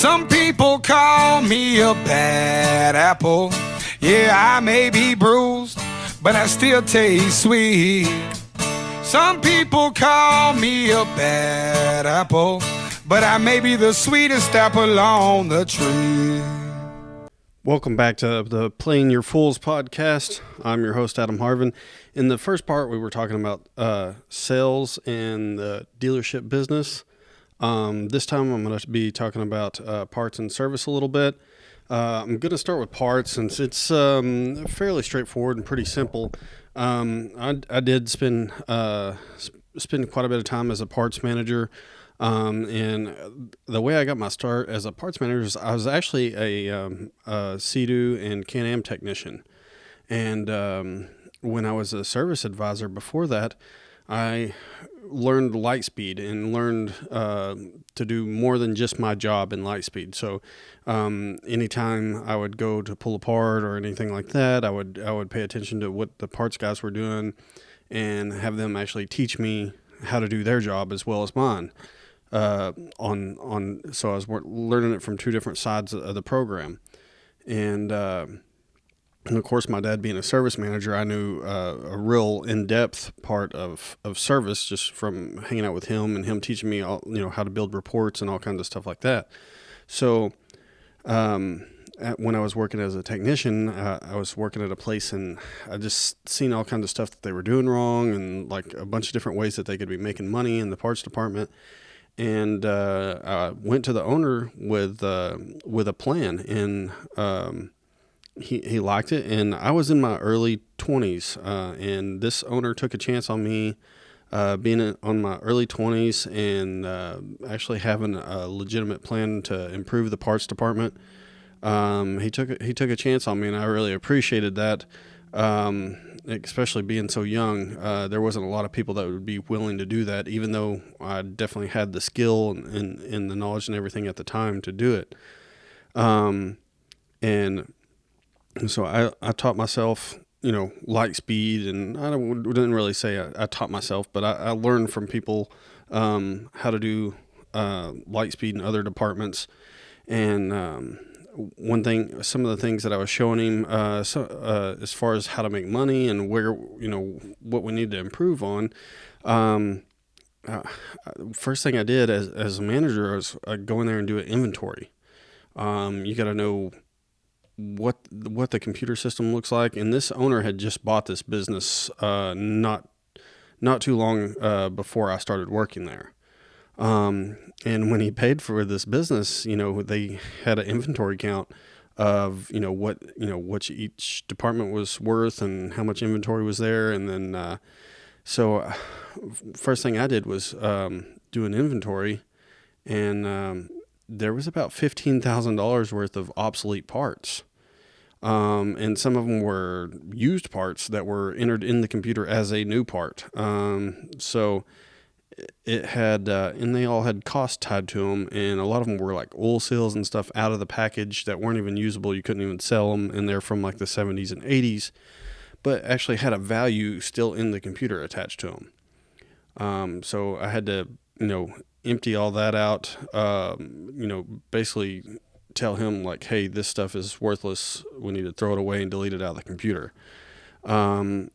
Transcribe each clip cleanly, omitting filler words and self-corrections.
Some people call me a bad apple. Yeah, I may be bruised, but I still taste sweet. Some people call me a bad apple, but I may be the sweetest apple on the tree. Welcome back to the Playing Your Fools podcast. I'm your host, Adam Harvin. In the first part, we were talking about sales and the dealership business. This time, I'm going to be talking about parts and service a little bit. I'm going to start with parts since it's fairly straightforward and pretty simple. I did spend quite a bit of time as a parts manager. And the way I got my start as a parts manager is I was actually a Sea-Doo and Can-Am technician. And when I was a service advisor before that, I learned Lightspeed and learned to do more than just my job in Lightspeed. So anytime I would go to pull apart or anything like that, I would pay attention to what the parts guys were doing and have them actually teach me how to do their job as well as mine. So I was learning it from two different sides of the program. And of course, my dad being a service manager, I knew a real in-depth part of service just from hanging out with him and him teaching me all, how to build reports and all kinds of stuff like that. So when I was working as a technician, I was working at a place and I just seen all kinds of stuff that they were doing wrong and like a bunch of different ways that they could be making money in the parts department. And I went to the owner with a plan, and he liked it. And I was in my early 20s, and this owner took a chance on me being on my early 20s and actually having a legitimate plan to improve the parts department. He took a chance on me, and I really appreciated that. Especially being so young, there wasn't a lot of people that would be willing to do that, even though I definitely had the skill and the knowledge and everything at the time to do it. And so I taught myself, Lightspeed, and I didn't really say I taught myself, but I learned from people how to do Lightspeed in other departments. And some of the things that I was showing him, as far as how to make money and where, what we need to improve on. First thing I did as a manager was go in there and do an inventory. You got to know what the computer system looks like. And this owner had just bought this business, not too long, before I started working there. And when he paid for this business, they had an inventory count of, what each department was worth and how much inventory was there. And then, so first thing I did was, do an inventory, and, there was about $15,000 worth of obsolete parts. And some of them were used parts that were entered in the computer as a new part. So it had, and they all had cost tied to them, and a lot of them were like oil seals and stuff out of the package that weren't even usable. You couldn't even sell them, and they're from like the 70s and 80s, but actually had a value still in the computer attached to them. So I had to, empty all that out, basically tell him like, hey, this stuff is worthless. We need to throw it away and delete it out of the computer. So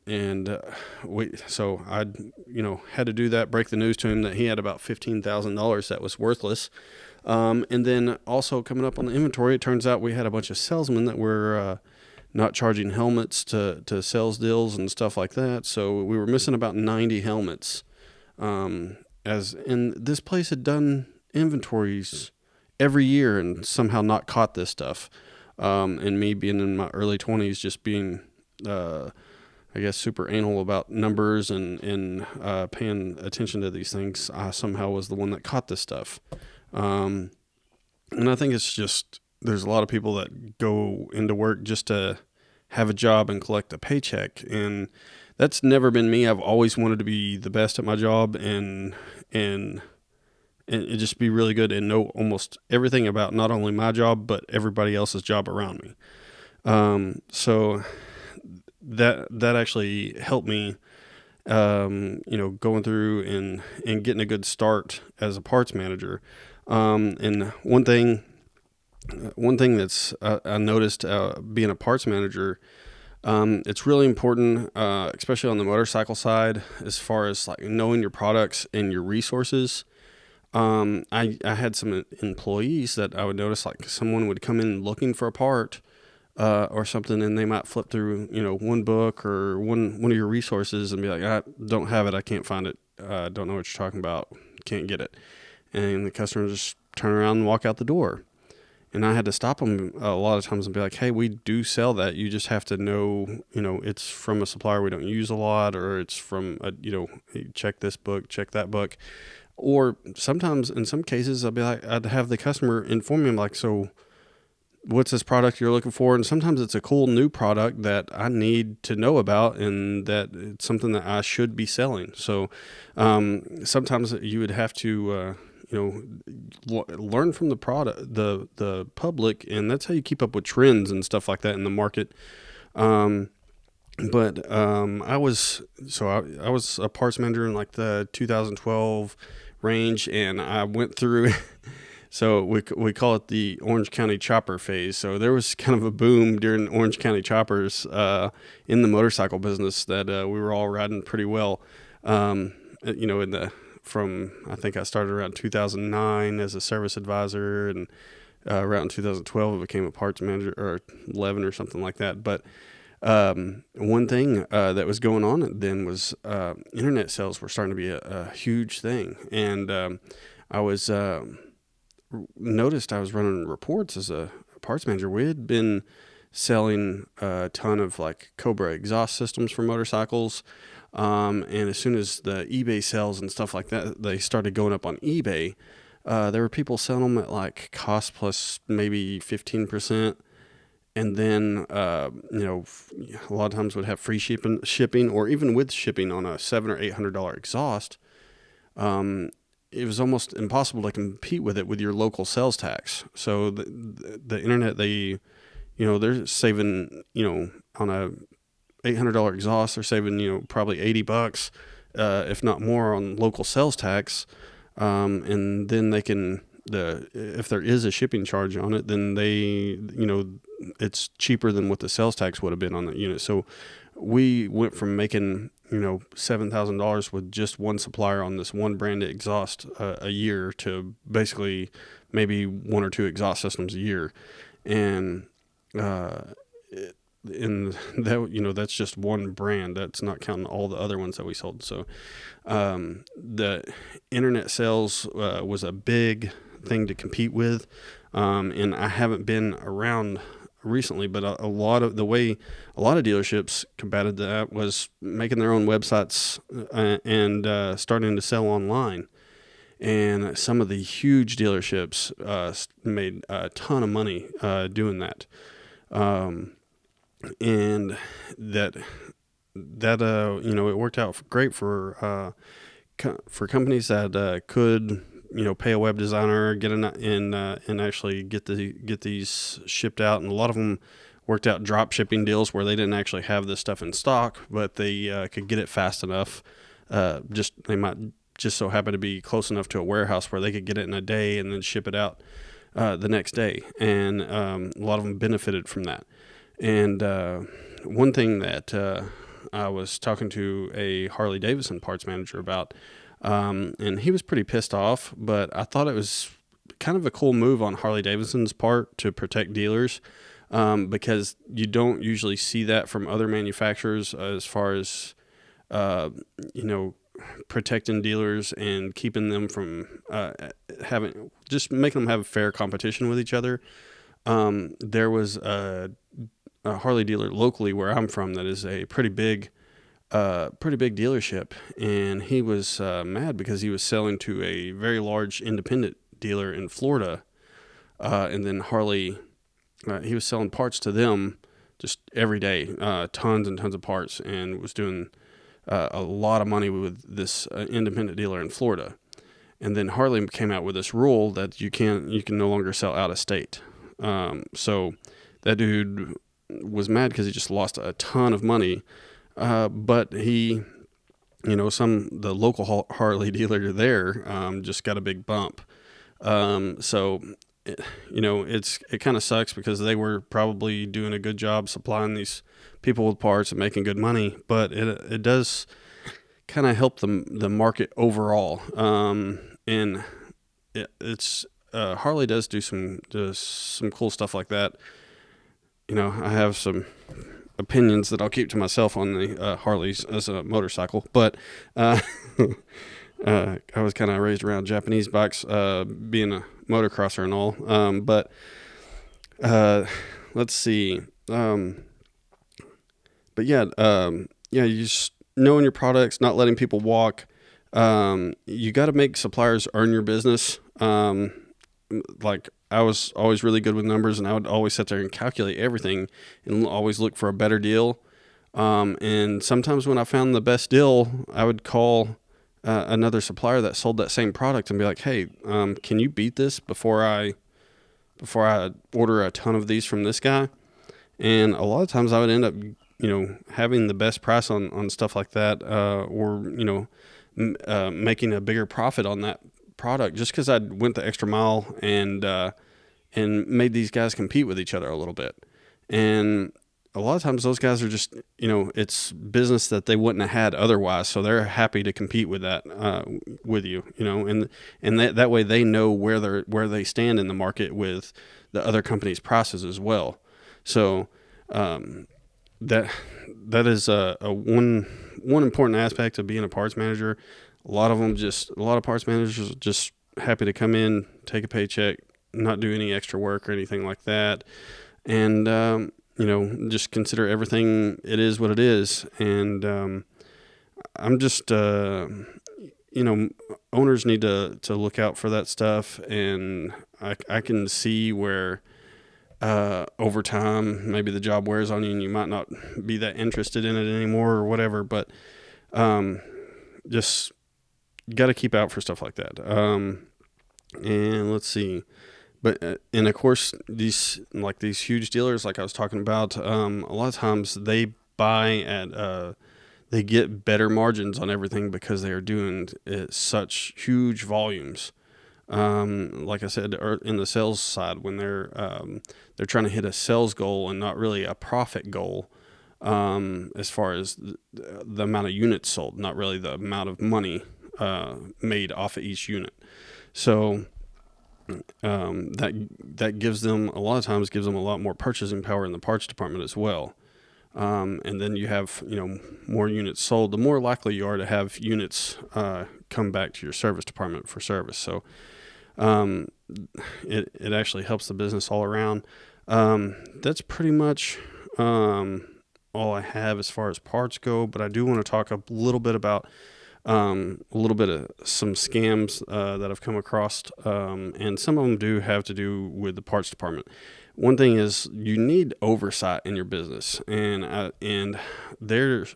I, had to do that, break the news to him that he had about $15,000 that was worthless. And then also coming up on the inventory, it turns out we had a bunch of salesmen that were, not charging helmets to sales deals and stuff like that. So we were missing about 90 helmets. And this place had done inventories every year and somehow not caught this stuff. And me being in my early 20s, just being, I guess, super anal about numbers and paying attention to these things, I somehow was the one that caught this stuff. And I think it's just, there's a lot of people that go into work just to have a job and collect a paycheck. And that's never been me. I've always wanted to be the best at my job and it just be really good and know almost everything about not only my job, but everybody else's job around me. So that actually helped me, going through and getting a good start as a parts manager. And one thing one thing that's I noticed being a parts manager, it's really important, especially on the motorcycle side, as far as like knowing your products and your resources. I had some employees that I would notice, like someone would come in looking for a part or something, and they might flip through, one book or one of your resources and be like, I don't have it, I can't find it, don't know what you're talking about, can't get it. And the customer just turn around and walk out the door. And I had to stop them a lot of times and be like, hey, we do sell that. You just have to know, it's from a supplier we don't use a lot, or it's from, hey, check this book, check that book. Or sometimes in some cases, I'd have the customer inform me, like, so what's this product you're looking for? And sometimes it's a cool new product that I need to know about, and that it's something that I should be selling. So sometimes you would have to, learn from the product, the public, and that's how you keep up with trends and stuff like that in the market. But I was a parts manager in like the 2012 range, and I went through. So we call it the Orange County chopper phase. So there was kind of a boom during Orange County choppers in the motorcycle business that we were all riding pretty well. I think I started around 2009 as a service advisor, and around 2012 I became a parts manager, or 11 or something like that. But one thing that was going on then was internet sales were starting to be a huge thing, and I was noticed I was running reports as a parts manager. We had been selling a ton of like Cobra exhaust systems for motorcycles. And as soon as the eBay sales and stuff like that, they started going up on eBay, there were people selling them at like cost plus maybe 15%. And then, a lot of times would have free shipping, or even with shipping on a $700 or $800 exhaust. It was almost impossible to compete with it with your local sales tax. So the internet, they're saving, on a $800 exhaust, they're saving, probably $80, if not more, on local sales tax. And then they can, if there is a shipping charge on it, then it's cheaper than what the sales tax would have been on the unit. So we went from making, $7,000 with just one supplier on this one branded exhaust a year to basically maybe one or two exhaust systems a year. And that, that's just one brand. That's not counting all the other ones that we sold. So the internet sales was a big thing to compete with. And I haven't been around recently, but a lot of dealerships combated that was making their own websites and starting to sell online. And some of the huge dealerships made a ton of money doing that. And that it worked out great for companies that could pay a web designer, get and actually get these shipped out. And a lot of them worked out drop shipping deals where they didn't actually have this stuff in stock, but they could get it fast enough. They might just so happen to be close enough to a warehouse where they could get it in a day and then ship it out the next day. And a lot of them benefited from that. And one thing that I was talking to a Harley Davidson parts manager about, and he was pretty pissed off, but I thought it was kind of a cool move on Harley Davidson's part to protect dealers, because you don't usually see that from other manufacturers as far as, protecting dealers and keeping them from making them have fair competition with each other. There was a Harley dealer locally where I'm from that is a pretty big dealership, and he was mad because he was selling to a very large independent dealer in Florida, and then Harley, he was selling parts to them just every day, tons and tons of parts, and was doing a lot of money with this independent dealer in Florida. And then Harley came out with this rule that you can no longer sell out of state. So that dude was mad because he just lost a ton of money. But he, the local Harley dealer there, just got a big bump. So it kind of sucks because they were probably doing a good job supplying these people with parts and making good money, but it does kind of help the market overall. And it's Harley does do some cool stuff like that. I have some opinions that I'll keep to myself on the Harleys as a motorcycle, but I was kind of raised around Japanese bikes, being a motocrosser and all. But let's see. But yeah, you just knowing your products, not letting people walk. You got to make suppliers earn your business. Like I was always really good with numbers, and I would always sit there and calculate everything and always look for a better deal. And sometimes when I found the best deal, I would call another supplier that sold that same product and be like, "Hey, can you beat this before I order a ton of these from this guy?" And a lot of times I would end up, having the best price on stuff like that, or making a bigger profit on that product just because I went the extra mile and made these guys compete with each other a little bit. And a lot of times those guys are just, it's business that they wouldn't have had otherwise. So they're happy to compete with that, with you, and that way they know where they stand in the market with the other company's prices as well. So, that is one important aspect of being a parts manager. A lot of parts managers are just happy to come in, take a paycheck, not do any extra work or anything like that. And, just consider everything it is what it is. And I'm just, owners need to look out for that stuff. And I can see where over time, maybe the job wears on you and you might not be that interested in it anymore or whatever. But just got to keep out for stuff like that. And let's see. But and of course these huge dealers like I was talking about, a lot of times they buy at they get better margins on everything because they are doing such huge volumes. Like I said, in the sales side, when they're trying to hit a sales goal and not really a profit goal, as far as the amount of units sold, not really the amount of money made off of each unit. So that gives them a lot more purchasing power in the parts department as well. And then you have more units sold, the more likely you are to have units come back to your service department for service. So it actually helps the business all around. That's pretty much all I have as far as parts go, but I do want to talk a little bit about of some scams that I've come across, and some of them do have to do with the parts department. One thing is you need oversight in your business, and there's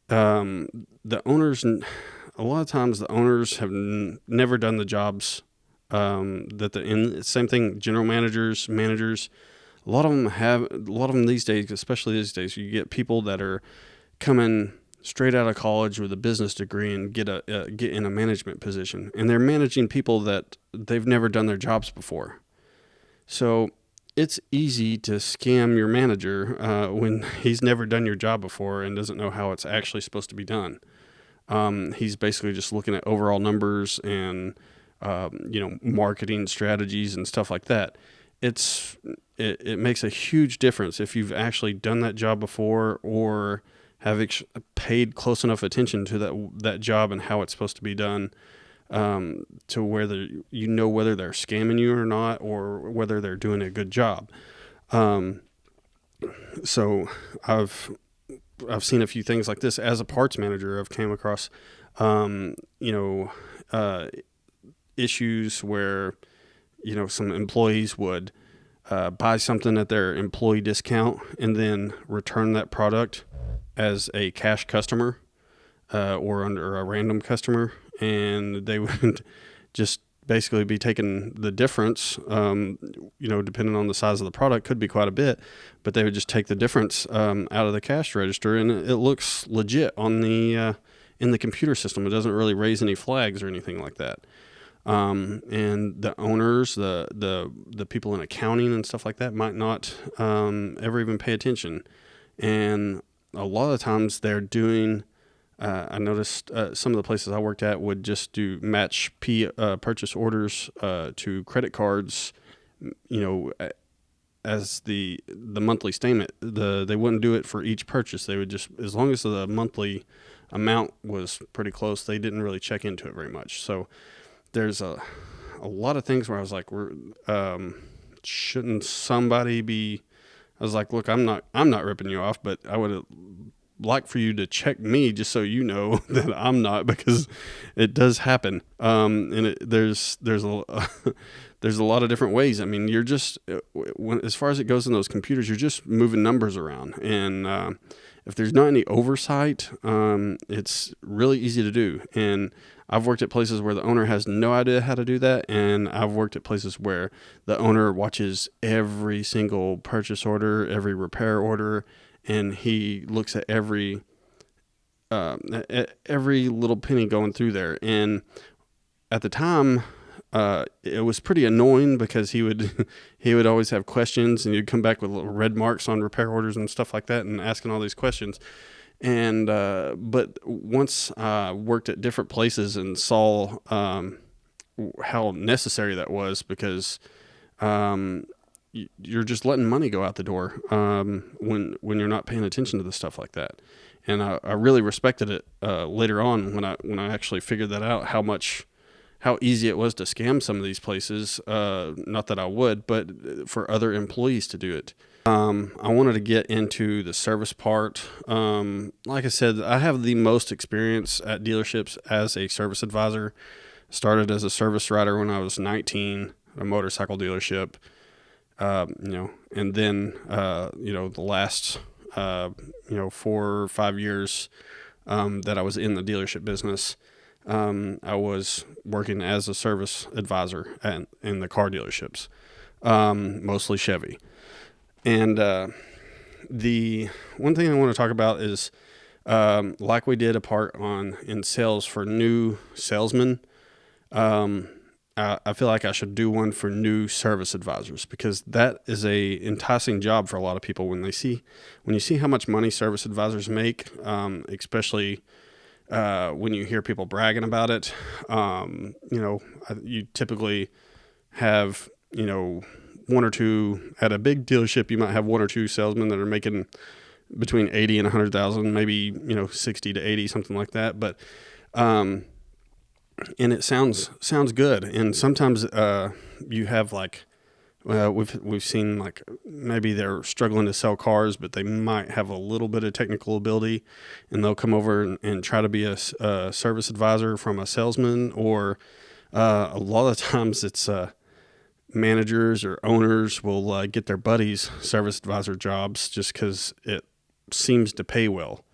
the owners. A lot of times the owners have never done the jobs same thing. General managers. A lot of them these days, especially these days, you get people that are coming straight out of college with a business degree and get in a management position, and they're managing people that they've never done their jobs before. So it's easy to scam your manager when he's never done your job before and doesn't know how it's actually supposed to be done. He's basically just looking at overall numbers and marketing strategies and stuff like that. It makes a huge difference if you've actually done that job before or have paid close enough attention to that job and how it's supposed to be done, to whether whether they're scamming you or not, or whether they're doing a good job. So I've seen a few things like this as a parts manager. I've came across, issues where, some employees would buy something at their employee discount and then return that product as a cash customer, or under a random customer, and they would just basically be taking the difference, depending on the size of the product, could be quite a bit, but they would just take the difference out of the cash register, and it looks legit on the in the computer system. It doesn't really raise any flags or anything like that. And the owners, the people in accounting and stuff like that might not ever even pay attention. And a lot of times they're doing, I noticed some of the places I worked at would just do match purchase orders to credit cards, as the monthly statement. They wouldn't do it for each purchase. They would just, as long as the monthly amount was pretty close, they didn't really check into it very much. So there's a lot of things where I was like, shouldn't somebody be? I was like, look, I'm not ripping you off, but I would like for you to check me just so you know that I'm not, because it does happen. And there's a lot of different ways. I mean, you're just, as far as it goes in those computers, you're just moving numbers around. And if there's not any oversight, it's really easy to do. And I've worked at places where the owner has no idea how to do that. And I've worked at places where the owner watches every single purchase order, every repair order, and he looks at every little penny going through there. And at the time, it was pretty annoying because he would always have questions, and he'd come back with little red marks on repair orders and stuff like that, and asking all these questions. And but once I worked at different places and saw how necessary that was, because you're just letting money go out the door when you're not paying attention to the stuff like that. And I really respected it later on when I actually figured that out, how easy it was to scam some of these places. Not that I would, but for other employees to do it. I wanted to get into the service part. Like I said, I have the most experience at dealerships as a service advisor. Started as a service writer when I was 19 at a motorcycle dealership. And then, the last, 4 or 5 years, that I was in the dealership business, I was working as a service advisor in the car dealerships, mostly Chevy. And, the one thing I want to talk about is, like we did a part in sales for new salesmen, I feel like I should do one for new service advisors, because that is a enticing job for a lot of people when you see how much money service advisors make, especially when you hear people bragging about it. You typically have, one or two at a big dealership. You might have one or two salesmen that are making between 80 and 100,000, maybe 60 to 80, something like that. But and it sounds good. And sometimes you have we've seen like maybe they're struggling to sell cars, but they might have a little bit of technical ability, and they'll come over and try to be a service advisor from a salesman. Or a lot of times it's managers or owners will get their buddies service advisor jobs just because it seems to pay well.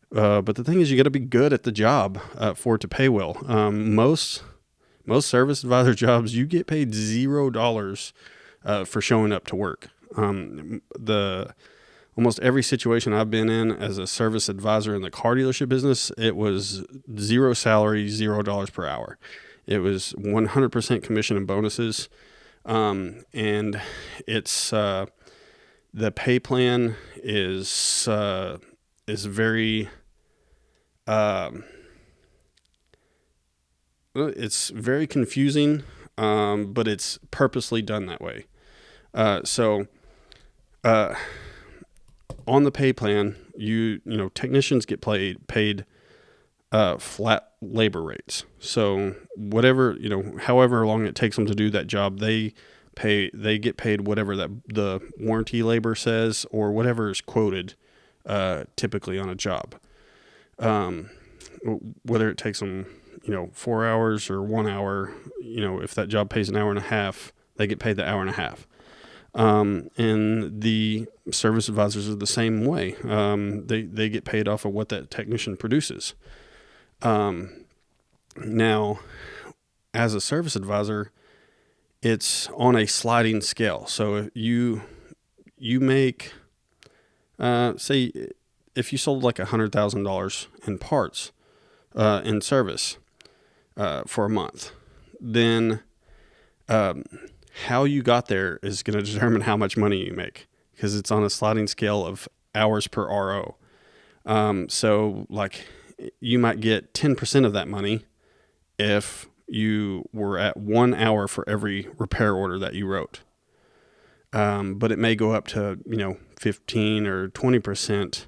But the thing is, you got to be good at the job for it to pay well. Most service advisor jobs, you get paid $0 for showing up to work. Almost every situation I've been in as a service advisor in the car dealership business, it was zero salary, $0 per hour. It was 100% commission and bonuses. And it's the pay plan is very it's very confusing, but it's purposely done that way. So on the pay plan, technicians get paid flat labor rates. So whatever, however long it takes them to do that job, they get paid whatever that the warranty labor says, or whatever is quoted typically on a job. Whether it takes them 4 hours or 1 hour, if that job pays an hour and a half, they get paid the hour and a half. And the service advisors are the same way. They get paid off of what that technician produces. Now, as a service advisor, it's on a sliding scale. So if you make, say, if you sold like $100,000 in parts in service for a month, then how you got there is going to determine how much money you make, because it's on a sliding scale of hours per RO. So like you might get 10% of that money if you were at 1 hour for every repair order that you wrote. But it may go up to, 15 or 20%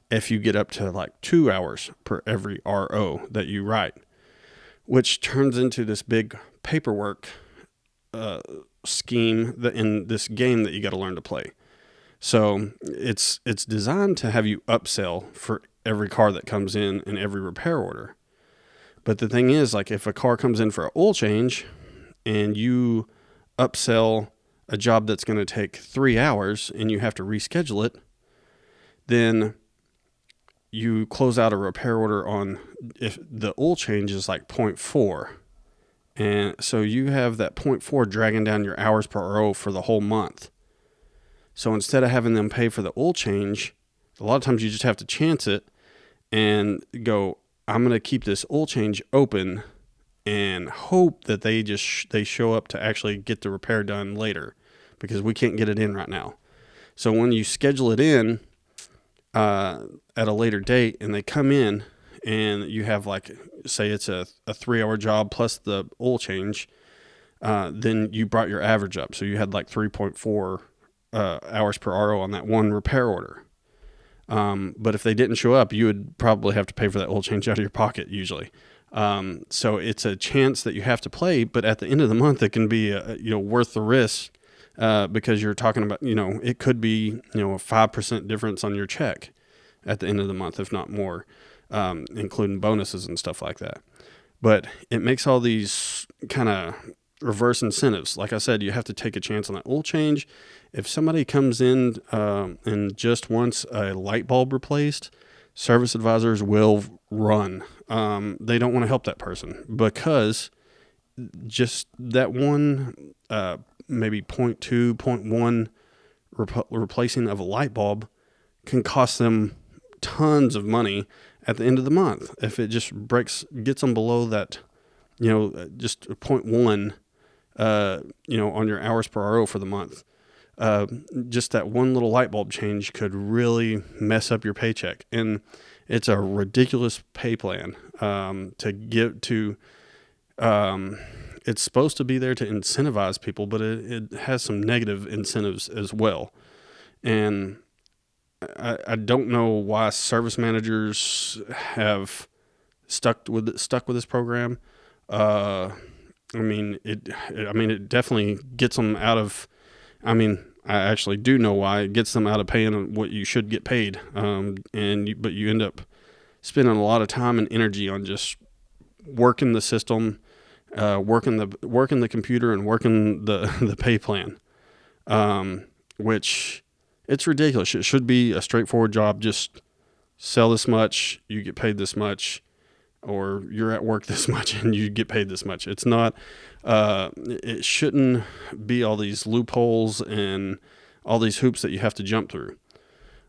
if you get up to like 2 hours per every RO that you write, which turns into this big paperwork scheme in this game that you got to learn to play. So it's designed to have you upsell for every car that comes in and every repair order. But the thing is, like, if a car comes in for an oil change and you upsell a job that's going to take 3 hours and you have to reschedule it, then you close out a repair order on, if the oil change is like 0.4. And so you have that 0.4 dragging down your hours per RO for the whole month. So instead of having them pay for the oil change, a lot of times you just have to chance it and go, I'm going to keep this oil change open and hope that they show up to actually get the repair done later, because we can't get it in right now. So when you schedule it in at a later date and they come in and you have, like, say it's a 3-hour job plus the oil change, then you brought your average up. So you had like 3.4 hours per RO on that one repair order. But if they didn't show up, you would probably have to pay for that oil change out of your pocket usually. So it's a chance that you have to play, but at the end of the month, it can be, worth the risk, because you're talking about, it could be, a 5% difference on your check at the end of the month, if not more, including bonuses and stuff like that. But it makes all these kind of reverse incentives. Like I said, you have to take a chance on that oil change. If somebody comes in and just wants a light bulb replaced, service advisors will run. They don't want to help that person, because just that one, maybe 0.2, 0.1 replacing of a light bulb can cost them tons of money at the end of the month. If it just gets them below that, just 0.1, on your hours per RO for the month. Just that one little light bulb change could really mess up your paycheck. And it's a ridiculous pay plan, to give to, it's supposed to be there to incentivize people, but it has some negative incentives as well. And I don't know why service managers have stuck with this program. It definitely gets them out of, I actually do know why. It gets them out of paying what you should get paid. But you end up spending a lot of time and energy on just working the system, working the computer, and working the pay plan, which it's ridiculous. It should be a straightforward job. Just sell this much, you get paid this much, or you're at work this much and you get paid this much. It's not, it shouldn't be all these loopholes and all these hoops that you have to jump through.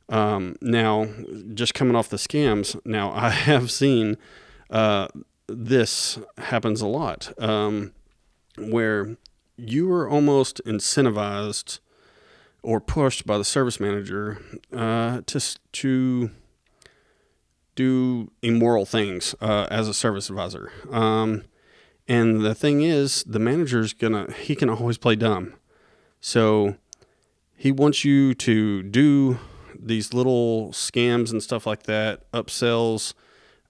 Now, just coming off the scams, now I have seen, this happens a lot, where you are almost incentivized or pushed by the service manager, to do immoral things, as a service advisor. And the thing is, the manager's he can always play dumb. So he wants you to do these little scams and stuff like that, upsells,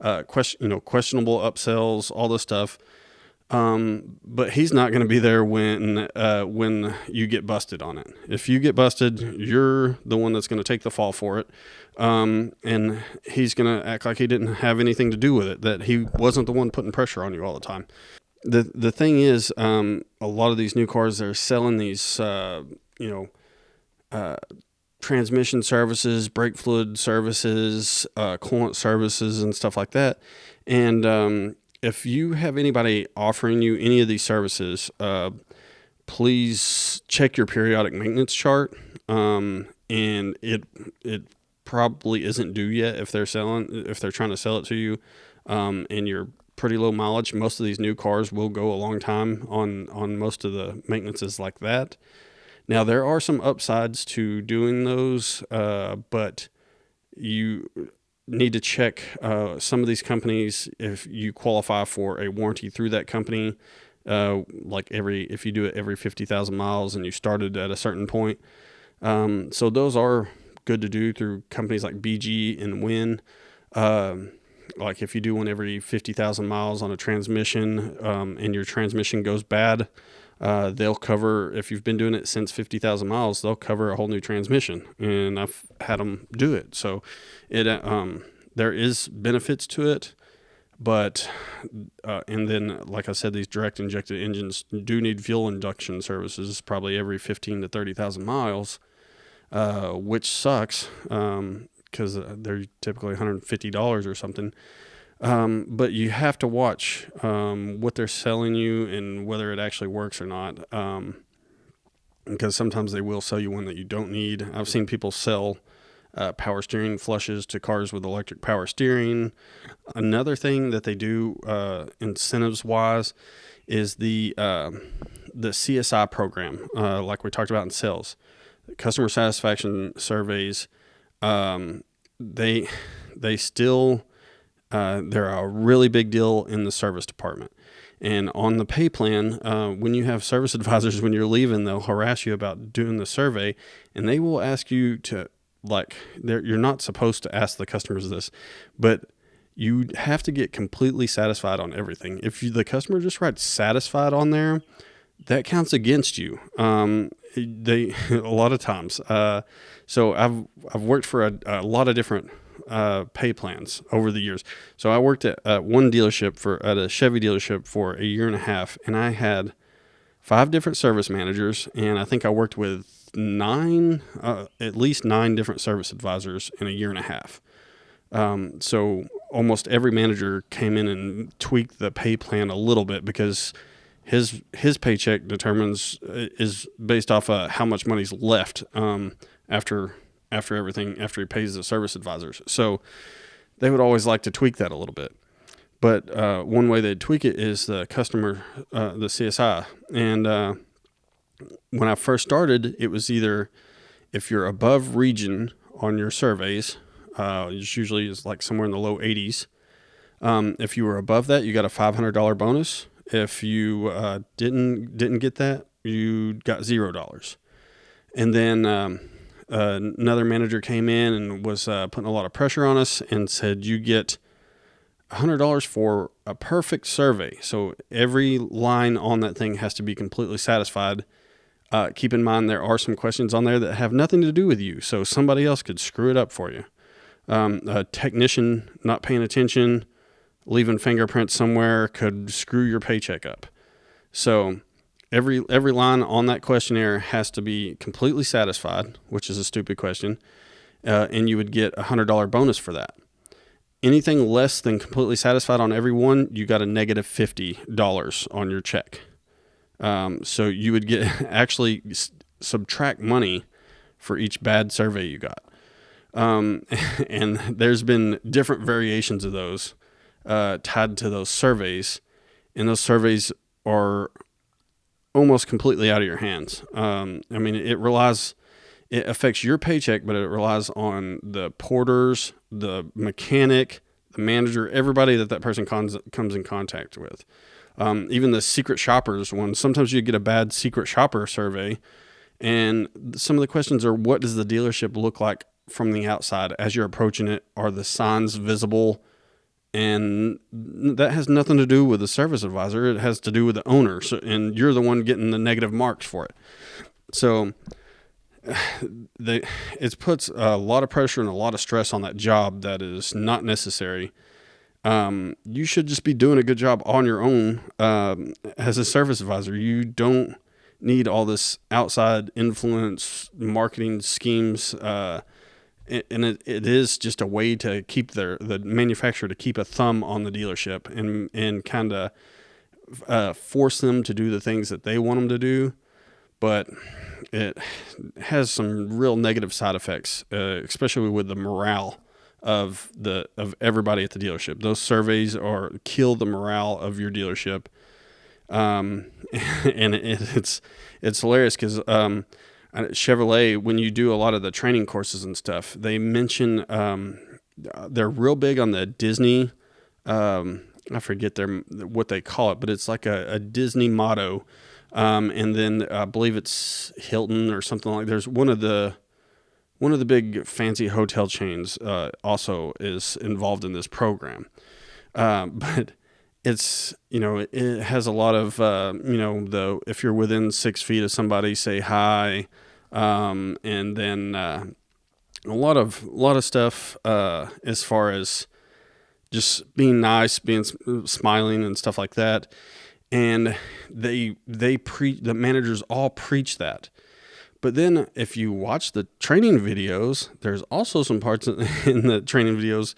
questionable upsells, all this stuff. But he's not going to be there when you get busted on it. If you get busted, you're the one that's going to take the fall for it. And he's going to act like he didn't have anything to do with it, that he wasn't the one putting pressure on you all the time. The thing is, a lot of these new cars, they're selling these, transmission services, brake fluid services, coolant services, and stuff like that. And, if you have anybody offering you any of these services, please check your periodic maintenance chart. And it probably isn't due yet if they're trying to sell it to you. And you're pretty low mileage. Most of these new cars will go a long time on most of the maintenances like that. Now, there are some upsides to doing those, but you need to check some of these companies if you qualify for a warranty through that company. If you do it every 50,000 miles and you started at a certain point. So those are good to do through companies like BG and Win. Like if you do one every 50,000 miles on a transmission, and your transmission goes bad, they'll cover, if you've been doing it since 50,000 miles, they'll cover a whole new transmission. And I've had them do it. So there is benefits to it, but, and then, like I said, these direct injected engines do need fuel injection services probably every 15 to 30,000 miles, which sucks, because they're typically $150 or something. But you have to watch what they're selling you and whether it actually works or not, because sometimes they will sell you one that you don't need. I've seen people sell power steering flushes to cars with electric power steering. Another thing that they do incentives-wise is the CSI program, like we talked about in sales. Customer satisfaction surveys, they still, they're a really big deal in the service department. And on the pay plan, when you have service advisors, when you're leaving, they'll harass you about doing the survey, and they will ask you to, you're not supposed to ask the customers this, but you have to get completely satisfied on everything. If the customer just writes satisfied on there, that counts against you. A lot of times. So I've worked for a lot of different pay plans over the years. So I worked at one dealership at a Chevy dealership for a year and a half, and I had 5 different service managers, and I think I worked with at least 9 different service advisors in a year and a half. So almost every manager came in and tweaked the pay plan a little bit, because his paycheck is based off how much money's left after everything, after he pays the service advisors. So they would always like to tweak that a little bit. But one way they'd tweak it is the customer, the CSI. And when I first started, it was either if you're above region on your surveys, which usually is like somewhere in the low 80s. If you were above that, you got a $500 bonus. If you didn't get that, you got $0. And then another manager came in and was putting a lot of pressure on us and said, you get $100 for a perfect survey. So every line on that thing has to be completely satisfied. Keep in mind, there are some questions on there that have nothing to do with you, so somebody else could screw it up for you. A technician not paying attention, leaving fingerprints somewhere could screw your paycheck up. So every line on that questionnaire has to be completely satisfied, which is a stupid question, and you would get a $100 bonus for that. Anything less than completely satisfied on every one, you got a negative $50 on your check. So you would actually subtract money for each bad survey you got. And there's been different variations of those tied to those surveys, and those surveys are almost completely out of your hands. It affects your paycheck, but it relies on the porters, the mechanic, the manager, everybody that person comes in contact with. Even the secret shoppers one. Sometimes you get a bad secret shopper survey, and some of the questions are, what does the dealership look like from the outside as you're approaching it? Are the signs visible? And that has nothing to do with the service advisor. It has to do with the owner. So, and you're the one getting the negative marks for it. So it puts a lot of pressure and a lot of stress on that job that is not necessary. You should just be doing a good job on your own as a service advisor. You don't need all this outside influence marketing schemes, and it is just a way to keep the manufacturer to keep a thumb on the dealership and kind of force them to do the things that they want them to do. But it has some real negative side effects, especially with the morale of everybody at the dealership. Those surveys kill the morale of your dealership. And it's hilarious because Chevrolet, when you do a lot of the training courses and stuff, they mention they're real big on the Disney. I forget what they call it, but it's like a Disney motto. And then I believe it's Hilton or something like. There's one of the big fancy hotel chains also is involved in this program, but it's, it has a lot of, if you're within 6 feet of somebody, say hi. And then, a lot of stuff, as far as just being nice, smiling and stuff like that. And the managers all preach that. But then if you watch the training videos, there's also some parts in the training videos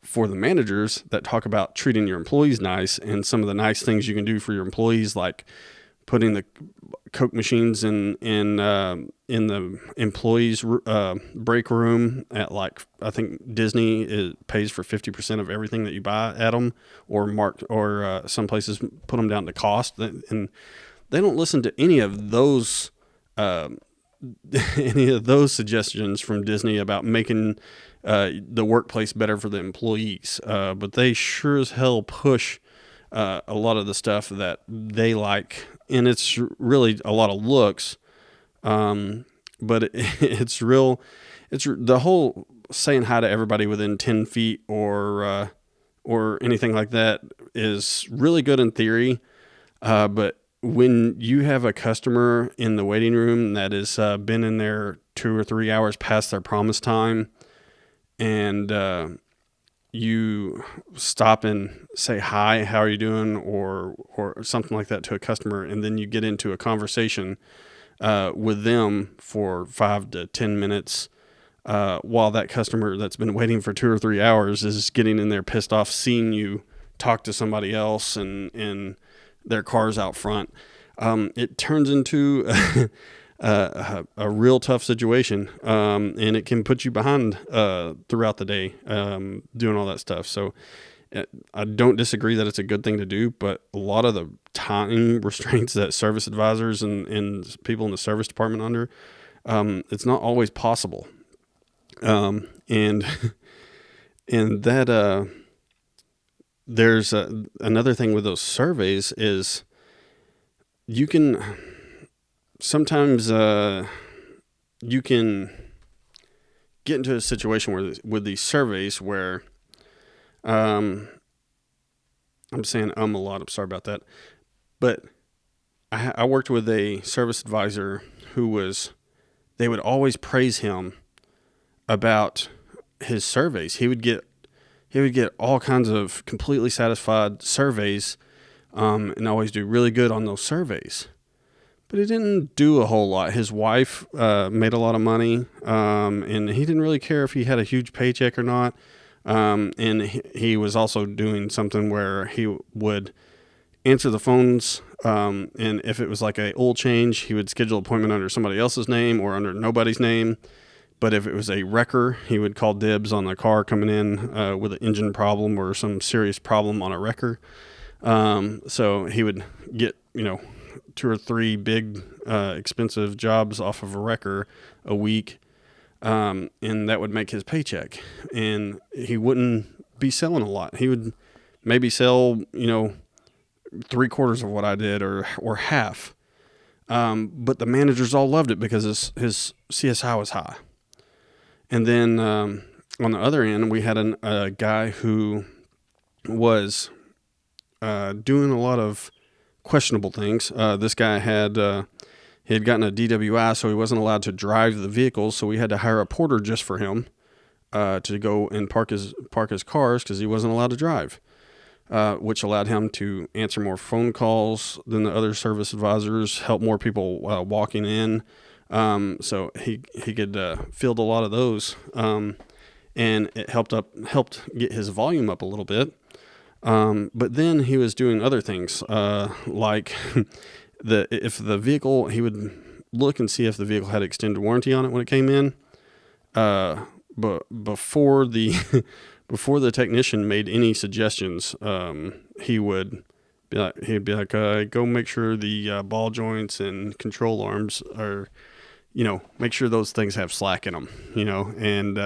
for the managers that talk about treating your employees nice and some of the nice things you can do for your employees, like putting the Coke machines in the employees' break room at, like, I think Disney pays for 50% of everything that you buy at them, or some places put them down to cost, and they don't listen to any of those suggestions from Disney about making the workplace better for the employees. But they sure as hell push a lot of the stuff that they like, and it's really a lot of looks. But it's the whole saying hi to everybody within 10 feet or anything like that is really good in theory. But when you have a customer in the waiting room that has been in there 2 or 3 hours past their promise time, and you stop and say hi, how are you doing, or something like that to a customer, and then you get into a conversation with them for 5 to 10 minutes, while that customer that's been waiting for 2 or 3 hours is getting in there pissed off seeing you talk to somebody else and their cars out front, it turns into a real tough situation, and it can put you behind throughout the day doing all that stuff. So I don't disagree that it's a good thing to do, but a lot of the time restraints that service advisors and people in the service department under, it's not always possible. And that there's another thing with those surveys is you can sometimes you can get into a situation with these surveys where I'm saying a lot. I'm sorry about that, but I worked with a service advisor they would always praise him about his surveys. He would get all kinds of completely satisfied surveys, and always do really good on those surveys. But he didn't do a whole lot. His wife made a lot of money, and he didn't really care if he had a huge paycheck or not. And he was also doing something where he would answer the phones, and if it was like a oil change, he would schedule an appointment under somebody else's name or under nobody's name. But if it was a wrecker, he would call dibs on the car coming in with an engine problem or some serious problem on a wrecker. So he would get, 2 or 3 big expensive jobs off of a wrecker a week, and that would make his paycheck. And he wouldn't be selling a lot. He would maybe sell, 3/4 of what I did or half. But the managers all loved it because his CSI was high. And then on the other end, we had a guy who was doing a lot of questionable things. This guy had gotten a DWI, so he wasn't allowed to drive the vehicles. So we had to hire a porter just for him to go and park his cars because he wasn't allowed to drive, which allowed him to answer more phone calls than the other service advisors, help more people walking in. So he could field a lot of those, and it helped get his volume up a little bit. But then he was doing other things, like if the vehicle, he would look and see if the vehicle had extended warranty on it when it came in. before the before the technician made any suggestions, he'd be like, go make sure the ball joints and control arms are, make sure those things have slack in them, and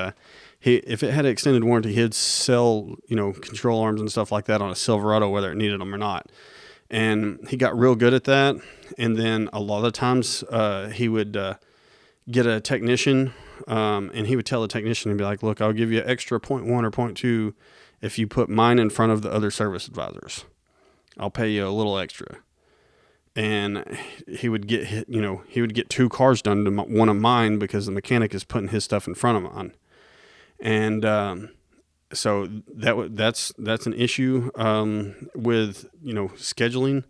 if it had an extended warranty, he'd sell, control arms and stuff like that on a Silverado, whether it needed them or not. And he got real good at that. And then a lot of the times he would get a technician, and he would tell the technician, and be like, look, I'll give you extra 0.1 or 0.2 if you put mine in front of the other service advisors. I'll pay you a little extra. And he would get 2 cars done to one of mine because the mechanic is putting his stuff in front of mine. And so that's an issue with scheduling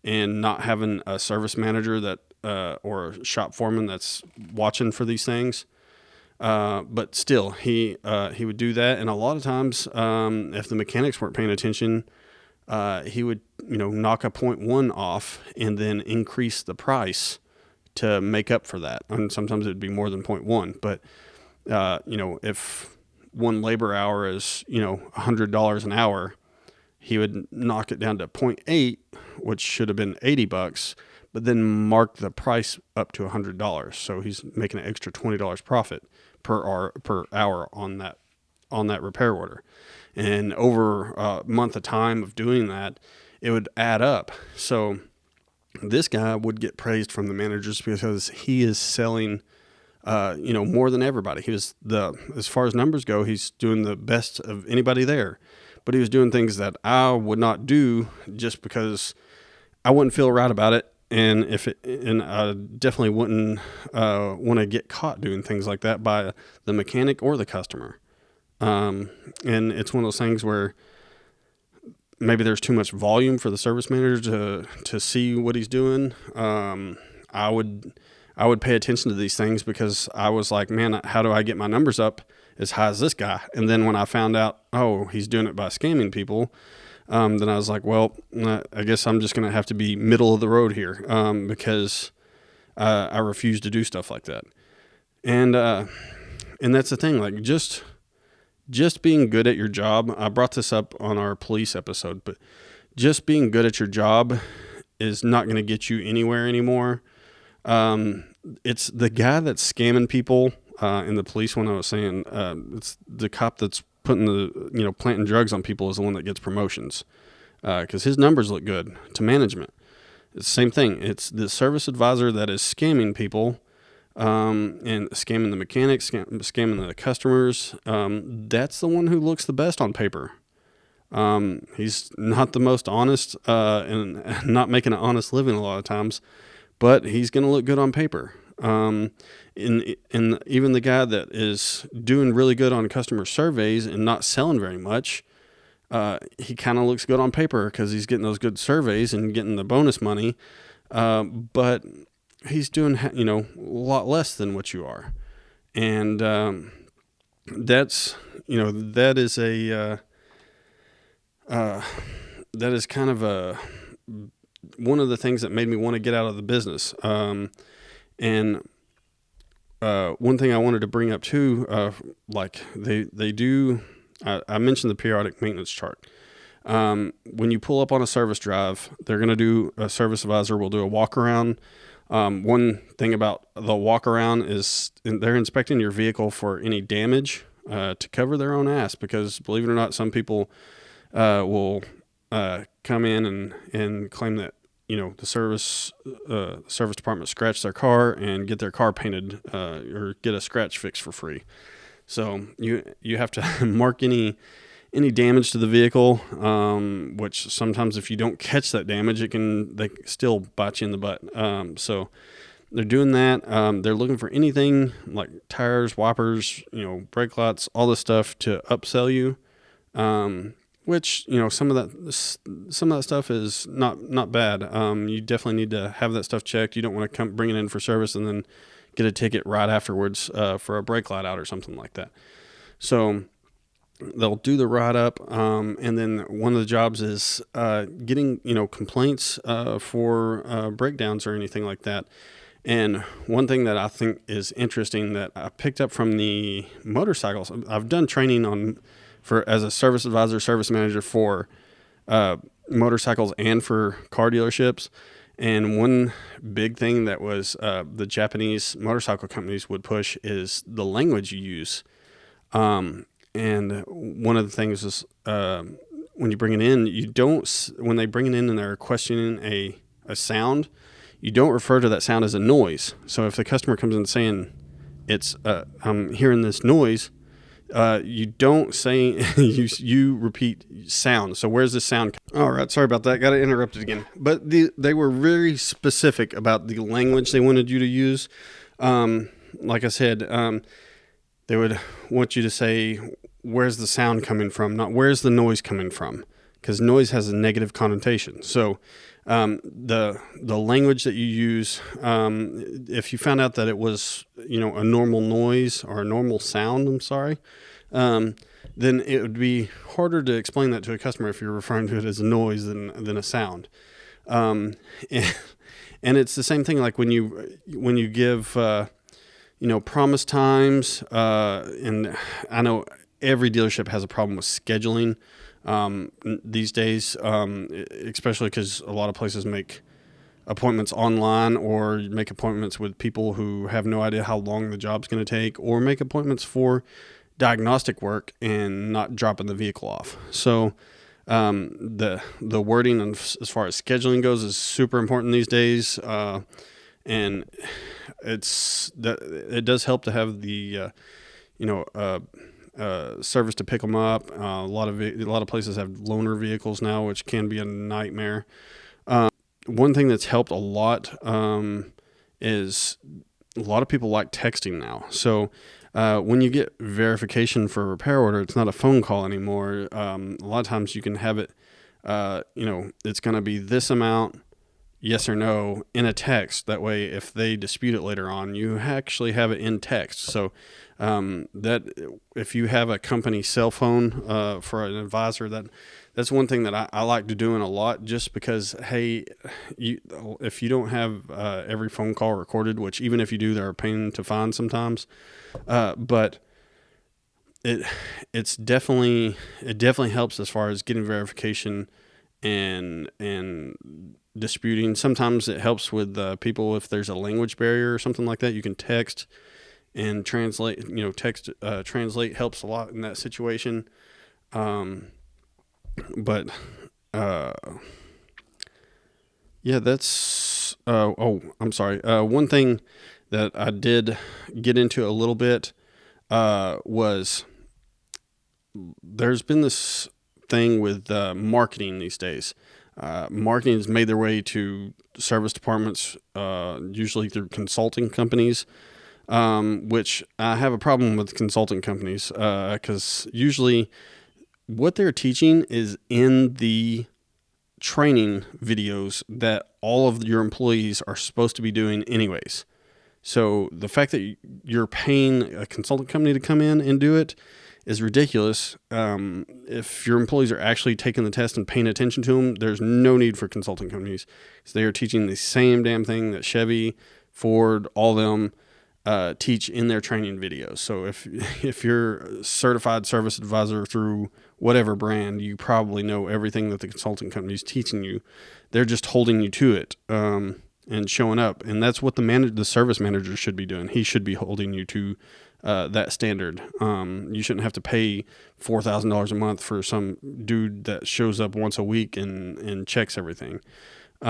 and not having a service manager that or a shop foreman that's watching for these things. But still, he would do that, and a lot of times, if the mechanics weren't paying attention, he would knock a 0.1 off and then increase the price to make up for that. And sometimes it'd be more than 0.1, but if one labor hour is, $100 an hour, he would knock it down to 0.8, which should have been $80, but then mark the price up to $100. So he's making an extra $20 profit per hour on that repair order. And over a month of time of doing that, it would add up. So this guy would get praised from the managers because he is selling more than everybody. He was as far as numbers go, he's doing the best of anybody there, but he was doing things that I would not do just because I wouldn't feel right about it. And I definitely wouldn't want to get caught doing things like that by the mechanic or the customer. And it's one of those things where maybe there's too much volume for the service manager to see what he's doing. I would pay attention to these things because I was like, man, how do I get my numbers up as high as this guy? And then when I found out, oh, he's doing it by scamming people, then I was like, well, I guess I'm just going to have to be middle of the road here, because I refuse to do stuff like that. And that's the thing, like just being good at your job. I brought this up on our police episode, but just being good at your job is not going to get you anywhere anymore. It's the guy that's scamming people in the police one I was saying, it's the cop that's putting planting drugs on people is the one that gets promotions because his numbers look good to management. It's the same thing. It's the service advisor that is scamming people and scamming the mechanics, scamming the customers. That's the one who looks the best on paper. He's not the most honest and not making an honest living a lot of times, but he's going to look good on paper. And even the guy that is doing really good on customer surveys and not selling very much, he kind of looks good on paper because he's getting those good surveys and getting the bonus money. But he's doing, a lot less than what you are. And that is kind of one of the things that made me want to get out of the business. And one thing I wanted to bring up too, like they do, I mentioned the periodic maintenance chart. When you pull up on a service drive, they're going to do a service advisor will do a walk around. One thing about the walk around is they're inspecting your vehicle for any damage to cover their own ass, because believe it or not, some people will come in and claim that the service department scratched their car and get their car painted or get a scratch fix for free. So you have to mark any damage to the vehicle, which sometimes if you don't catch that damage, they still bite you in the butt. So they're doing that. They're looking for anything like tires, wipers, brake lights, all this stuff to upsell you. Which, some of that stuff is not bad. You definitely need to have that stuff checked. You don't want to bring it in for service and then get a ticket right afterwards for a brake light out or something like that. So they'll do the write up, and then one of the jobs is getting complaints for breakdowns or anything like that. And one thing that I think is interesting that I picked up from the motorcycles, I've done training as a service advisor, service manager for motorcycles and for car dealerships. And one big thing that was the Japanese motorcycle companies would push is the language you use. And one of the things is when you bring it in, when they bring it in and they're questioning a sound, you don't refer to that sound as a noise. So if the customer comes in saying I'm hearing this noise, you don't say, you repeat sound. So where's this sound? All right. Sorry about that. Got to interrupt it again. But they were very specific about the language they wanted you to use. Like I said, they would want you to say, where's the sound coming from? Not where's the noise coming from? Because noise has a negative connotation. So the language that you use, if you found out that it was, a normal noise or a normal sound, then it would be harder to explain that to a customer if you're referring to it as a noise than a sound. And it's the same thing like when you give, promise times, and I know every dealership has a problem with scheduling these days, especially because a lot of places make appointments online or make appointments with people who have no idea how long the job's going to take, or make appointments for diagnostic work and not dropping the vehicle off. So the wording as far as scheduling goes is super important these days, and it does help to have the service to pick them up. A lot of places have loaner vehicles now, which can be a nightmare. One thing that's helped a lot is a lot of people like texting now. So when you get verification for a repair order, it's not a phone call anymore. A lot of times you can have it, it's going to be this amount, yes or no, in a text. That way, if they dispute it later on, you actually have it in text. So that if you have a company cell phone for an advisor, that's one thing that I like to doing a lot, just because, hey, if you don't have every phone call recorded, which even if you do, they're a pain to find sometimes, but it definitely helps as far as getting verification and disputing. Sometimes it helps with people if there's a language barrier or something like that. You can text and translate. Translate helps a lot in that situation. But that's I'm sorry. One thing that I did get into a little bit was there's been this thing with marketing these days. Marketing has made their way to service departments, usually through consulting companies, which I have a problem with consulting companies, because usually what they're teaching is in the training videos that all of your employees are supposed to be doing anyways. So the fact that you're paying a consultant company to come in and do it is ridiculous. If your employees are actually taking the test and paying attention to them, there's no need for consulting companies, because they are teaching the same damn thing that Chevy, Ford, all them teach in their training videos. So if you're a certified service advisor through whatever brand, you probably know everything that the consulting company is teaching you. They're just holding you to it and showing up, and that's what the service manager should be doing. He should be holding you to that standard. You shouldn't have to pay $4,000 a month for some dude that shows up once a week and checks everything. They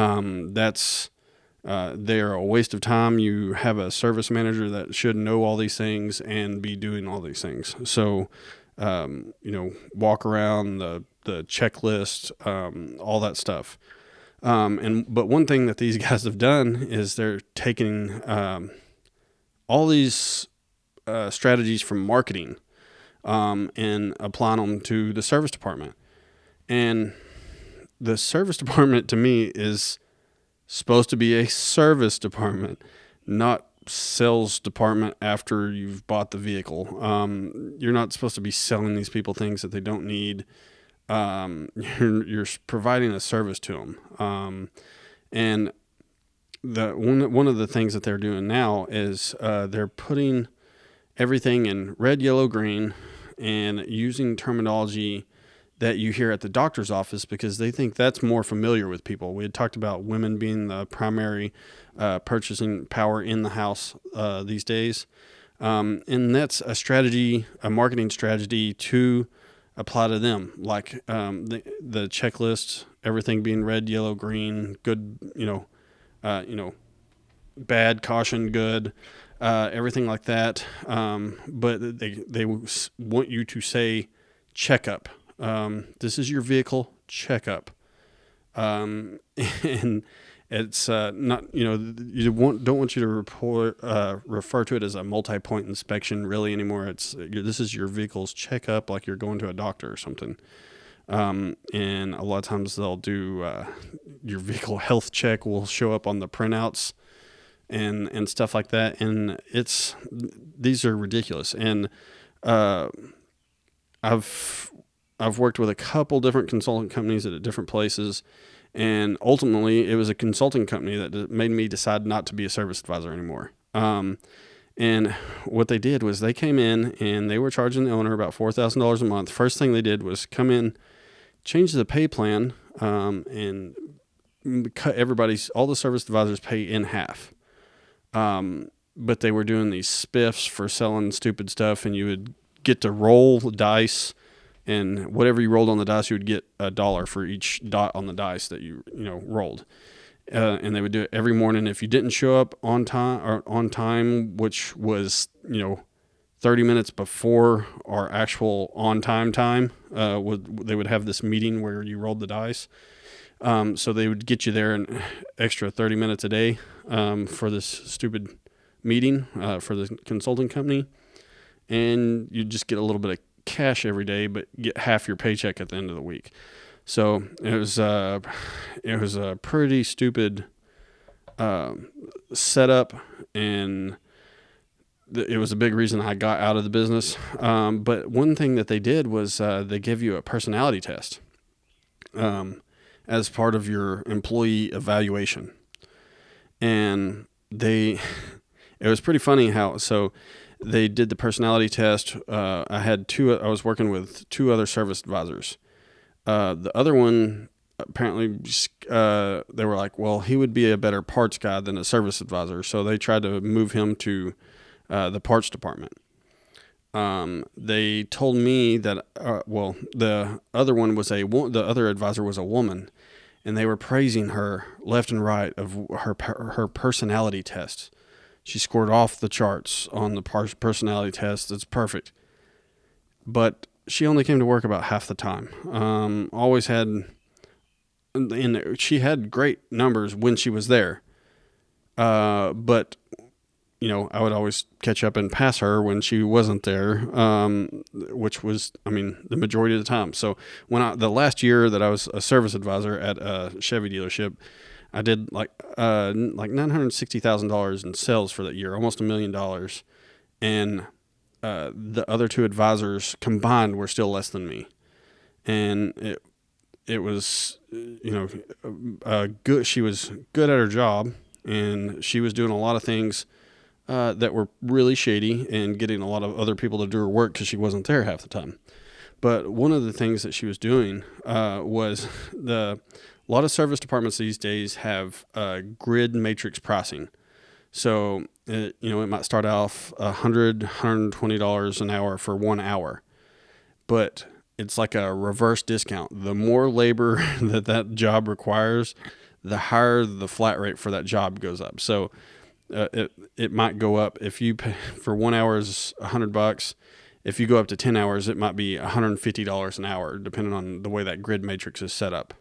are a waste of time. You have a service manager that should know all these things and be doing all these things. So, walk around the checklist, all that stuff. But one thing that these guys have done is they're taking all these strategies from marketing and applying them to the service department. And the service department, to me, is supposed to be a service department, not sales department after you've bought the vehicle. You're not supposed to be selling these people things that they don't need. You're providing a service to them. And one of the things that they're doing now is they're putting everything in red, yellow, green, and using terminology that you hear at the doctor's office because they think that's more familiar with people. We had talked about women being the primary purchasing power in the house these days. And that's a strategy, a marketing strategy to apply to them, like the checklist, everything being red, yellow, green, good, bad, caution, good, everything like that. But they want you to say checkup. This is your vehicle checkup. And it's not, don't want you to refer to it as a multi-point inspection really anymore. This is your vehicle's checkup, like you're going to a doctor or something. And a lot of times they'll do your vehicle health check will show up on the printouts and stuff like that. And these are ridiculous. And I've worked with a couple different consultant companies at different places. And ultimately, it was a consulting company that made me decide not to be a service advisor anymore. And what they did was they came in and they were charging the owner about $4,000 a month. First thing they did was come in, change the pay plan, and cut all the service advisors' pay in half. But they were doing these spiffs for selling stupid stuff, and you would get to roll the dice. And whatever you rolled on the dice, you would get $1 for each dot on the dice that you rolled. And they would do it every morning. If you didn't show up on time, which was 30 minutes before our actual on time, they would have this meeting where you rolled the dice. So they would get you there an extra 30 minutes a day for this stupid meeting for the consulting company, and you just get a little bit of cash every day, but get half your paycheck at the end of the week. So it was a pretty stupid setup, and it was a big reason I got out of the business. But one thing that they did was they give you a personality test as part of your employee evaluation, and it was pretty funny how they did the personality test. I was working with two other service advisors. The other one, apparently, they were like, well, he would be a better parts guy than a service advisor. So they tried to move him to the parts department. They told me that, the other advisor was a woman, and they were praising her left and right of her personality test. She scored off the charts on the personality test. It's perfect. But she only came to work about half the time. She had great numbers when she was there. But, I would always catch up and pass her when she wasn't there, which was, the majority of the time. So the last year that I was a service advisor at a Chevy dealership, I did like $960,000 in sales for that year, almost $1 million. And the other two advisors combined were still less than me. And it was, good. She was good at her job, and she was doing a lot of things that were really shady and getting a lot of other people to do her work because she wasn't there half the time. But one of the things that she was doing was a lot of service departments these days have grid matrix pricing. So, it might start off $120 an hour for 1 hour, but it's like a reverse discount. The more labor that job requires, the higher the flat rate for that job goes up. So it might go up if you pay for 1 hour is $100. If you go up to 10 hours, it might be $150 an hour, depending on the way that grid matrix is set up.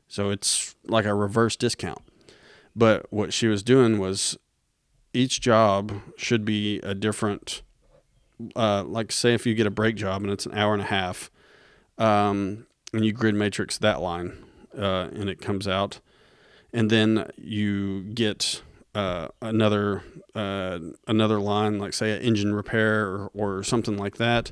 So it's like a reverse discount. But what she was doing was each job should be a different, like say if you get a brake job and it's an hour and a half, and you grid matrix that line, and it comes out, and then you get another line, like say an engine repair or something like that,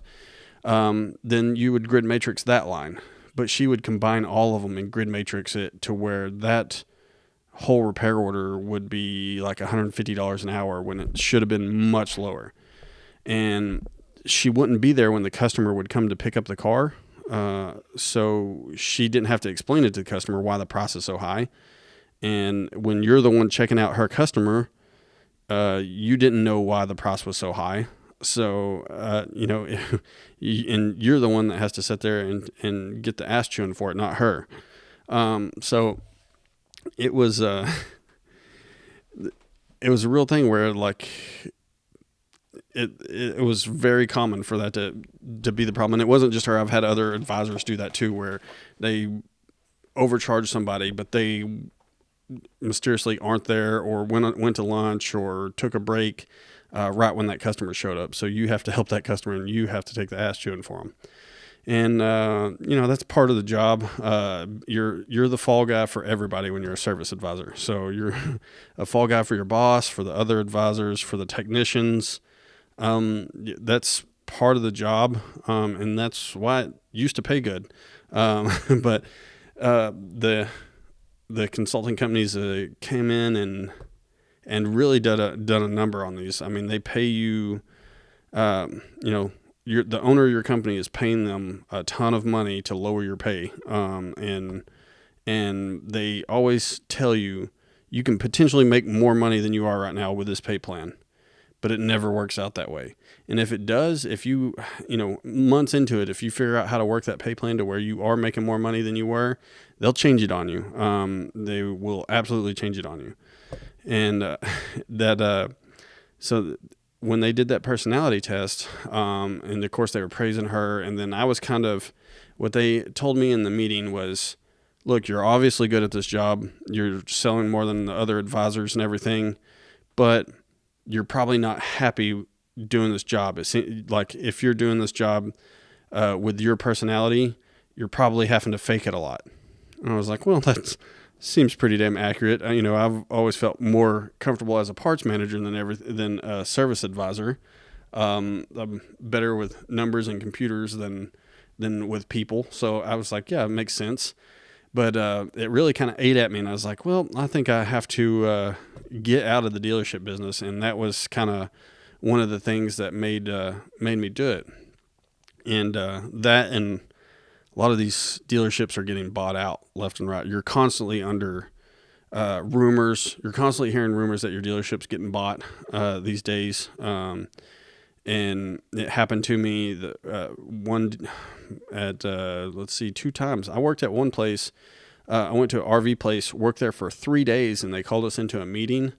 then you would grid matrix that line. But she would combine all of them and grid matrix it to where that whole repair order would be like $150 an hour when it should have been much lower. And she wouldn't be there when the customer would come to pick up the car. So she didn't have to explain it to the customer why the price is so high. And when you're the one checking out her customer, you didn't know why the price was so high. So, and you're the one that has to sit there and get the ass chewing for it, not her. So it was a real thing where like it was very common for that to be the problem. And it wasn't just her. I've had other advisors do that too, where they overcharge somebody, but they mysteriously aren't there or went to lunch or took a break right when that customer showed up. So you have to help that customer and you have to take the ass chewing for them. And, that's part of the job. You're the fall guy for everybody when you're a service advisor. So you're a fall guy for your boss, for the other advisors, for the technicians. That's part of the job. And that's why it used to pay good. But the consulting companies came in and really done a number on these. I mean, they pay you, the owner of your company is paying them a ton of money to lower your pay. And they always tell you can potentially make more money than you are right now with this pay plan, but it never works out that way. And if it does, if you, months into it, if you figure out how to work that pay plan to where you are making more money than you were, they'll change it on you. They will absolutely change it on you. And so when they did that personality test, and of course they were praising her, and then I was what they told me in the meeting was, look, you're obviously good at this job. You're selling more than the other advisors and everything, but you're probably not happy doing this job. It's like if you're doing this job with your personality, you're probably having to fake it a lot. And I was like, well, that seems pretty damn accurate. I've always felt more comfortable as a parts manager than a service advisor. I'm better with numbers and computers than with people. So I was like, yeah, it makes sense. But it really kind of ate at me, and I was like, well, I think I have to get out of the dealership business, and that was kind of one of the things that made me do it. And that and a lot of these dealerships are getting bought out left and right. You're constantly under rumors. You're constantly hearing rumors that your dealership's getting bought these days. And it happened to me two times. I worked at one place. I went to an RV place, worked there for 3 days, and they called us into a meeting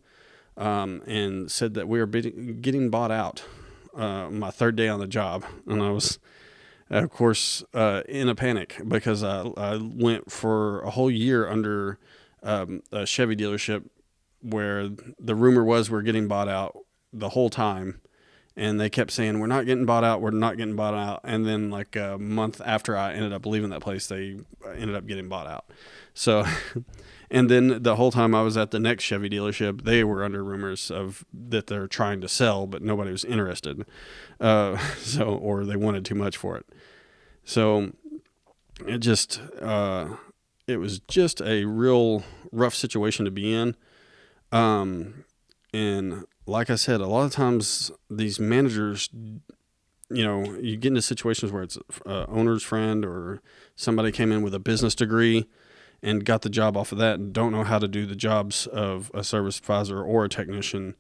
and said that we were getting bought out my third day on the job. And I was, of course, in a panic because I went for a whole year under a Chevy dealership where the rumor was we're getting bought out the whole time. And they kept saying, we're not getting bought out. We're not getting bought out. And then like a month after I ended up leaving that place, they ended up getting bought out. So, and then the whole time I was at the next Chevy dealership, they were under rumors of that they're trying to sell, but nobody was interested. Or they wanted too much for it. So it just, it was just a real rough situation to be in. And like I said, a lot of times these managers, you get into situations where it's an owner's friend or somebody came in with a business degree and got the job off of that and don't know how to do the jobs of a service advisor or a technician.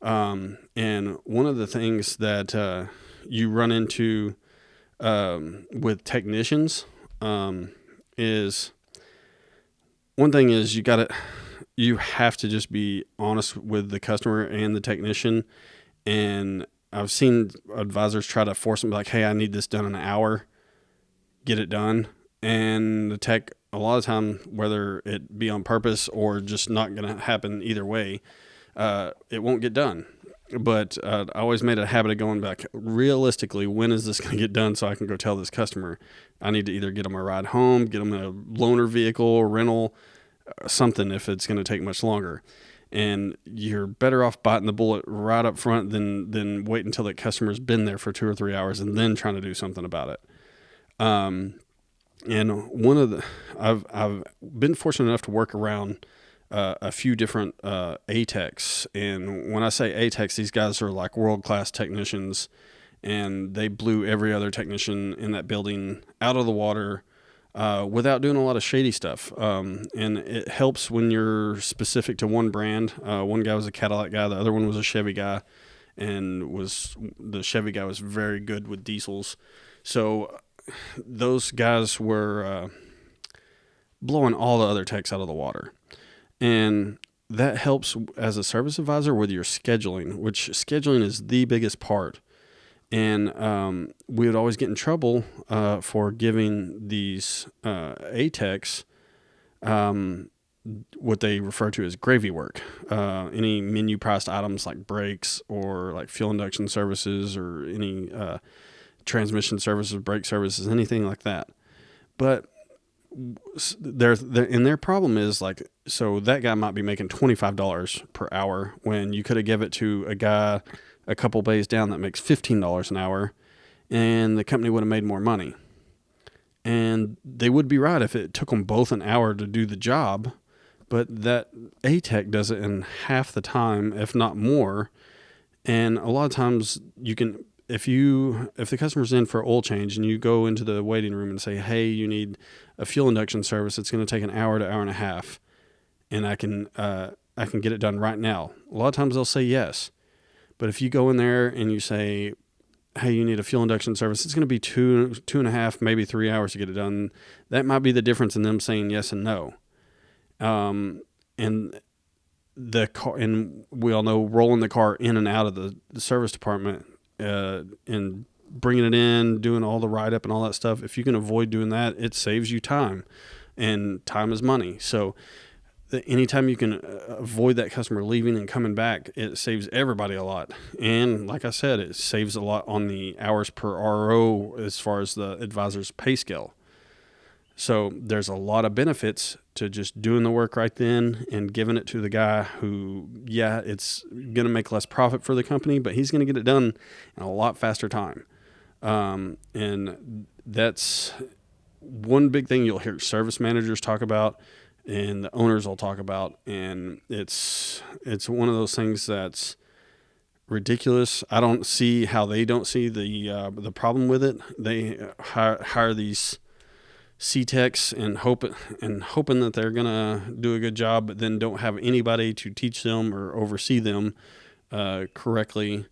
And one of the things that you run into with technicians is one thing is you have to just be honest with the customer and the technician. And I've seen advisors try to force them like, hey, I need this done in an hour, get it done. And the tech, a lot of time, whether it be on purpose or just not going to happen either way, it won't get done. But I always made a habit of going back, realistically, when is this going to get done so I can go tell this customer I need to either get them a ride home, get them a loaner vehicle, rental, something if it's going to take much longer. And you're better off biting the bullet right up front than wait until the customer's been there for 2 or 3 hours and then trying to do something about it. And I've been fortunate enough to work around a few different ATECs. And when I say ATECs, these guys are like world-class technicians, and they blew every other technician in that building out of the water without doing a lot of shady stuff. And it helps when you're specific to one brand. One guy was a Cadillac guy, the other one was a Chevy guy, and the Chevy guy was very good with diesels. So those guys were blowing all the other techs out of the water. And that helps as a service advisor with your scheduling, which scheduling is the biggest part. And we would always get in trouble for giving these ATECs what they refer to as gravy work. Any menu priced items like brakes or like fuel induction services or any transmission services, brake services, anything like that. But their problem is like, so that guy might be making $25 per hour when you could have give it to a guy a couple bays down that makes $15 an hour, and the company would have made more money. And they would be right if it took them both an hour to do the job, but that ATEC does it in half the time, if not more. And a lot of times you can, if the customer's in for oil change and you go into the waiting room and say, hey, you need a fuel induction service, it's going to take an hour to hour and a half, and I can get it done right now. A lot of times they'll say yes. But if you go in there and you say, hey, you need a fuel induction service, it's going to be two and a half, maybe 3 hours to get it done. That might be the difference in them saying yes and no. And the car, and we all know rolling the car in and out of the service department and bringing it in, doing all the write-up and all that stuff, if you can avoid doing that, it saves you time, and time is money. So anytime you can avoid that customer leaving and coming back, it saves everybody a lot. And like I said, it saves a lot on the hours per RO as far as the advisor's pay scale. So there's a lot of benefits to just doing the work right then and giving it to the guy who, yeah, it's going to make less profit for the company, but he's going to get it done in a lot faster time. And that's one big thing you'll hear service managers talk about, and the owners will talk about, and it's one of those things that's ridiculous. I don't see how they don't see the problem with it. They hire these C-techs and hoping that they're gonna do a good job, but then don't have anybody to teach them or oversee them correctly,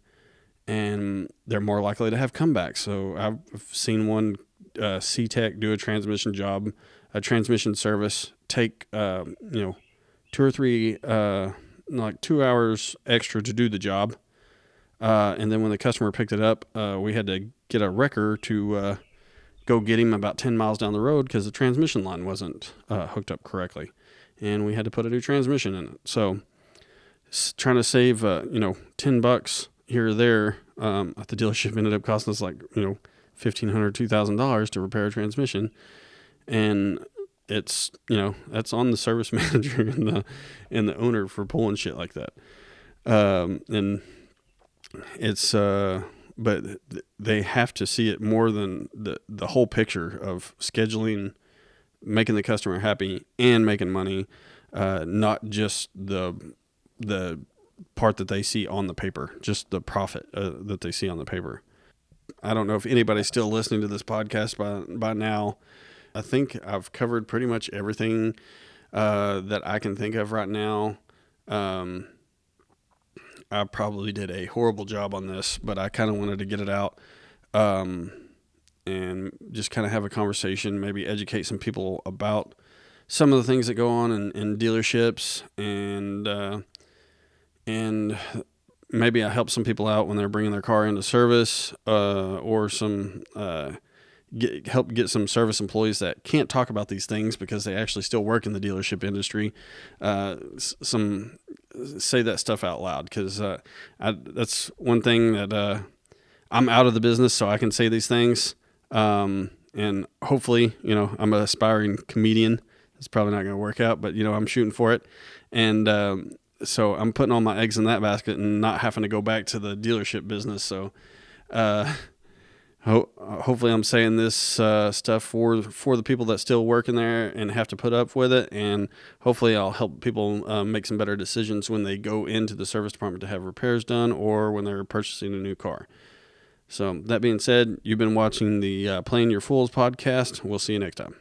and they're more likely to have comebacks. So I've seen one C-tech do a transmission job, a transmission service, take 2 or 3 like 2 hours extra to do the job, and then when the customer picked it up, we had to get a wrecker to go get him about 10 miles down the road because the transmission line wasn't hooked up correctly, and we had to put a new transmission in it. So trying to save $10 here or there at the dealership ended up costing us like $1,500, $2,000 to repair a transmission. And it's, that's on the service manager and the owner for pulling shit like that. And it's, but they have to see it more than the whole picture of scheduling, making the customer happy and making money, not just the part that they see on the paper, just the profit that they see on the paper. I don't know if anybody's still listening to this podcast by now. I think I've covered pretty much everything that I can think of right now. I probably did a horrible job on this, but I kind of wanted to get it out and just kind of have a conversation, maybe educate some people about some of the things that go on in dealerships, and maybe I help some people out when they're bringing their car into service, or some help get some service employees that can't talk about these things because they actually still work in the dealership industry. Say that stuff out loud, because that's one thing that I'm out of the business, so I can say these things. And hopefully, I'm an aspiring comedian. It's probably not going to work out, but I'm shooting for it. And so I'm putting all my eggs in that basket and not having to go back to the dealership business. So Hopefully I'm saying this stuff for the people that still work in there and have to put up with it, and hopefully I'll help people make some better decisions when they go into the service department to have repairs done or when they're purchasing a new car. So that being said, you've been watching the Playing Your Fools podcast. We'll see you next time.